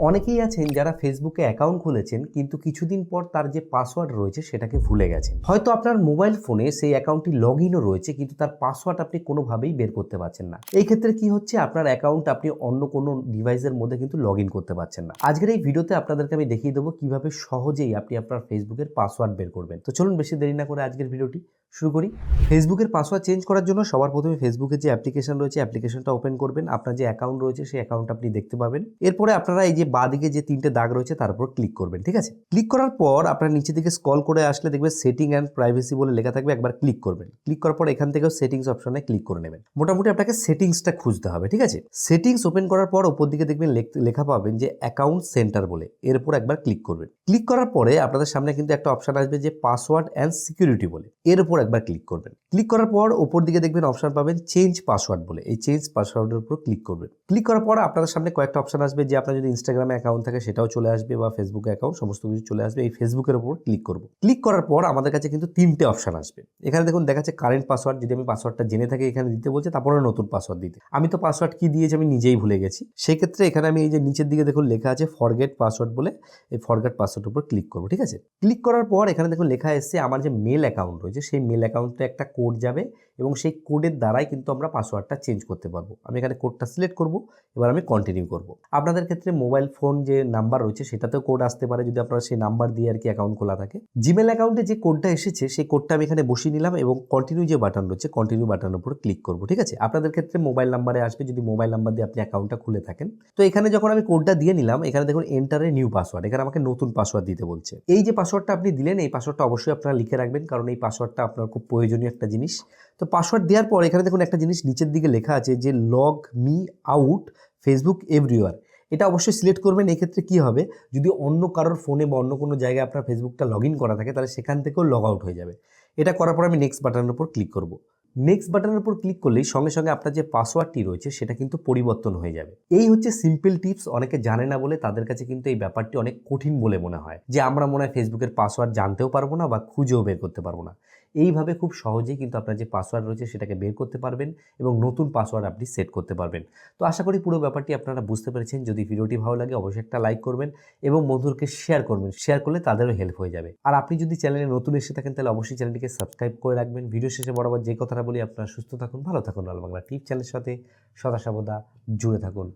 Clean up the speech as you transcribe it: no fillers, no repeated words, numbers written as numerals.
অনেকেই আছেন যারা ফেসবুকে অ্যাকাউন্ট খুলেছেন কিন্তু কিছুদিন পর তার যে পাসওয়ার্ড রয়েছে সেটাকে ভুলে গেছেন। হয়তো আপনার মোবাইল ফোনে সেই অ্যাকাউন্টটি লগ ইনও রয়েছে কিন্তু তার পাসওয়ার্ড আপনি কোনোভাবেই বের করতে পারছেন না। এই ক্ষেত্রে কি হচ্ছে, আপনার অ্যাকাউন্ট আপনি অন্য কোনো ডিভাইসের মধ্যে কিন্তু লগ ইন করতে পারছেন না। আজকের এই ভিডিওতে আপনাদেরকে আমি দেখিয়ে দেবো কিভাবে সহজেই আপনি আপনার ফেসবুকের পাসওয়ার্ড বের করবেন। তো চলুন বেশি দেরি না করে আজকের ভিডিওটি শুরু করি। ফেসবুকের পাসওয়ার্ড চেঞ্জ করার জন্য সবার প্রথমে ফেসবুকের যে অ্যাপ্লিকেশন রয়েছে অ্যাপ্লিকেশনটা ওপেন করবেন। আপনার যে অ্যাকাউন্ট রয়েছে সেই অ্যাকাউন্ট আপনি দেখতে পাবেন। এরপরে আপনারা এই যে বাঁদিকে যে তিনটে দাগ রয়েছে তার উপর ক্লিক করবেন, ঠিক আছে। ক্লিক করার পর আপনার নিচে দিকে স্ক্রল করে আসলে দেখবেন সেটিং অ্যান্ড প্রাইভেসি বলে লেখা থাকবে, একবার ক্লিক করবেন। ক্লিক করার পর এখান থেকেও সেটিংস অপশনে ক্লিক করে নেবেন। মোটামুটি আপনাকে সেটিংসটা খুঁজতে হবে, ঠিক আছে। সেটিংস ওপেন করার পর উপর দিকে দেখবেন লেখা পাবেন যে অ্যাকাউন্ট সেন্টার বলে, এর উপর একবার ক্লিক করবেন। ক্লিক করার পরে আপনাদের সামনে কিন্তু একটা অপশন আসবে যে পাসওয়ার্ড অ্যান্ড সিকিউরিটি বলে, এর উপর একবার ক্লিক করবেন। ক্লিক করার পর উপর দিকে দেখবেন অপশন পাবেন চেঞ্জ পাসওয়ার্ড বলে, এই চেঞ্জ পাসওয়ার্ডের উপর ক্লিক করবেন। ক্লিক করার পর আপনাদের সামনে কয়েকটা অপশন আসবে, যে আপনার যদি ইনস্টাগ্রামে অ্যাকাউন্ট থাকে সেটাও চলে আসবে বা ফেসবুকে অ্যাকাউন্ট, সমস্ত কিছু চলে আসবে। এই ফেসবুকের উপর ক্লিক করব। ক্লিক করার পর আমাদের কাছে কিন্তু তিনটে অপশন আসবে। এখানে দেখুন দেখাচ্ছে কারেন্ট পাসওয়ার্ড, যদি আমি পাসওয়ার্ডটা জেনে থাকি এখানে দিতে বলছে, তারপরে নতুন পাসওয়ার্ড দিতে। আমি তো পাসওয়ার্ড কি দিয়েছি আমি নিজেই ভুলে গেছি, সেই ক্ষেত্রে এখানে আমি এই যে নিচের দিকে দেখুন লেখা আছে ফরগেট পাসওয়ার্ড বলে, এই ফরগেট পাসওয়ার্ডের উপর ক্লিক করবো, ঠিক আছে। ক্লিক করার পর এখানে দেখুন লেখা এসছে আমার যে মেল অ্যাকাউন্ট রয়েছে সেই মেল অ্যাকাউন্টে একটা কোড যাবে এবং সেই কোডের দ্বারাই কিন্তু আমরা পাসওয়ার্ডটা চেঞ্জ করতে পারবো। আমি এখানে কোডটা সিলেক্ট করব, এবার আমি কন্টিনিউ করব। আপনাদের ক্ষেত্রে মোবাইল ফোন যে নাম্বার রয়েছে সেটাতেও কোড আসতে পারে, যদি আপনারা সেই নাম্বার দিয়ে আর কি অ্যাকাউন্ট খোলা থাকে। জিমেল অ্যাকাউন্টে যে কোডটা এসেছে সেই কোডটা আমি এখানে বসিয়ে নিলাম এবং কন্টিনিউ যে বাটন রয়েছে কন্টিনিউ বাটনের উপর ক্লিক করব, ঠিক আছে। আপনাদের ক্ষেত্রে মোবাইল নাম্বারে আসবে, যদি মোবাইল নাম্বার দিয়ে আপনি অ্যাকাউন্টটা খুলে থাকেন। তো এখানে যখন আমি কোডটা দিয়ে নিলাম, এখানে দেখুন এন্টার এ নিউ পাসওয়ার্ড, এখানে আমাকে নতুন পাসওয়ার্ড দিতে বলছে। এই যে পাসওয়ার্ডটা আপনি দিলেন এই পাসওয়ার্ডটা অবশ্যই আপনারা লিখে রাখবেন, কারণ এই পাসওয়ার্ডটা আপনার খুব প্রয়োজনীয় একটা জিনিস। তো পাসওয়ার্ড দেওয়ার পর এখানে দেখুন একটা জিনিস নিচের দিকে লেখা আছে যে log me out Facebook everywhere, এটা অবশ্যই সিলেক্ট করবেন। এক্ষেত্রে কী হবে, যদি অন্য কারোর ফোনে বা অন্য কোনো জায়গায় আপনার ফেসবুকটা লগ ইন করা থাকে তাহলে সেখান থেকেও লগ আউট হয়ে যাবে। এটা করার পর আমি নেক্সট বাটনের উপর ক্লিক করব। নেক্সট বাটনের উপর ক্লিক করলেই সঙ্গে সঙ্গে আপনার যে পাসওয়ার্ডটি রয়েছে সেটা কিন্তু পরিবর্তন হয়ে যাবে। এই হচ্ছে সিম্পল টিপস। অনেকে জানে না বলে তাদের কাছে কিন্তু এই ব্যাপারটি অনেক কঠিন বলে মনে হয়, যে আমরা মনে হয় ফেসবুকের পাসওয়ার্ড জানতেও পারবো না বা খুঁজেও বের করতে পারবো না। এইভাবে খুব সহজেই কিন্তু আপনার যে পাসওয়ার্ড রয়েছে সেটাকে বের করতে পারবেন এবং নতুন পাসওয়ার্ড আপনি সেট করতে পারবেন। তো আশা করি পুরো ব্যাপারটি আপনারা বুঝতে পেরেছেন। যদি ভিডিওটি ভালো লাগে অবশ্যই একটা লাইক করবেন এবং বন্ধুদেরকে শেয়ার করবেন, শেয়ার করলে তাদেরও হেল্প হয়ে যাবে। আর আপনি যদি চ্যানেলে নতুন এসে থাকেন তাহলে অবশ্যই চ্যানেলটিকে সাবস্ক্রাইব করে রাখবেন। ভিডিও শেষে বরাবর যে কথাটা বলি, আপনারা সুস্থ থাকুন, ভালো থাকুন, লাল বাংলা টিপ চ্যানেলের সাথে সদা সর্বদা জুড়ে থাকুন।